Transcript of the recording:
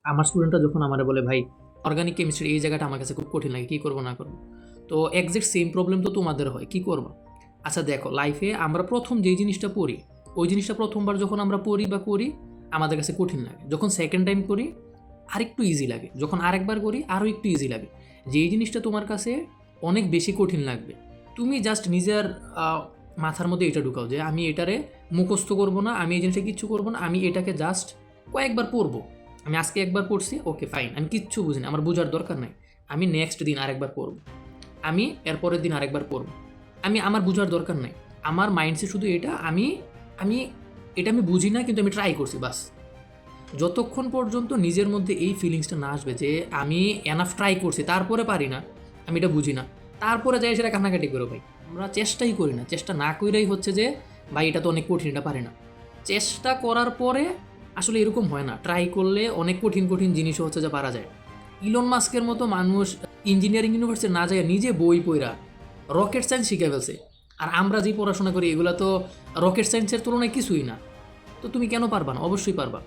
আমার স্টুডেন্টরা যখন আমারে বলে, "ভাই অর্গানিক কেমিস্ট্রি এই জায়গাটা আমার কাছে খুব কঠিন লাগে, কী করব না করব?" তো এক্সাক্ট সেম প্রবলেম তো তোমাদের হয়, কী করবা? আচ্ছা দেখো, লাইফে আমরা ১ম যেই জিনিসটা পড়ি, ওই জিনিসটা ১ম বার যখন আমরা পড়ি বা করি, আমাদের কাছে কঠিন লাগে। যখন সেকেন্ড টাইম করি, আরেকটু ইজি লাগে। যখন আরেকবার করি, আরও একটু ইজি লাগে। যেই জিনিসটা তোমার কাছে অনেক বেশি কঠিন লাগবে, তুমি জাস্ট নিজের আ মাথার মধ্যে এটা ঢুকাও যে, "আমি এটারে মুখস্থ করব না, আমি এই জিনিসটা কিচ্ছু করব না, আমি এটাকে জাস্ট কয়েকবার পড়ব। আমি আজকে একবার পড়ছি, ওকে ফাইন। আমি কিচ্ছু বুঝি না, আমার বুঝার দরকার নাই। আমি নেক্সট দিন আরেকবার পড়ব। আমি এর পরের দিন আরেকবার পড়ব। আমার বুঝার দরকার নাই। আমার মাইন্ডসেট শুধু এটা, আমি এটা আমি বুঝি না কিন্তু আমি ট্রাই করছি বাস।" যতক্ষণ পর্যন্ত নিজের মধ্যে এই ফিলিংসটা না আসবে যে আমি এনাফ ট্রাই করছি, তারপরে পারি না, আমি এটা বুঝি না, তারপরে যাই সেটা কান্নাকাটি করো ভাই। আমরা চেষ্টাই করি না। চেষ্টা না কইরাই হচ্ছে যে ভাই এটা তো অনেক কঠিন, এটা পারি না। চেষ্টা করার পরে আসলে এরকম হয় না। ট্রাই করলে অনেক কঠিন, কঠিন জিনিসও হচ্ছে যে পারা যায়। ইলন মাস্কের মতো মানুষ ইঞ্জিনিয়ারিং ইউনিভার্সিটি না যাইয়া নিজে বই পইড়া রকেট সায়েন্স শিখে ফেলছে। আর আমরা যেই পড়াশোনা করি এগুলা তো রকেট সায়েন্সের তুলনায় কিছুই না। তো তুমি কেন পারবা না? অবশ্যই পারবা।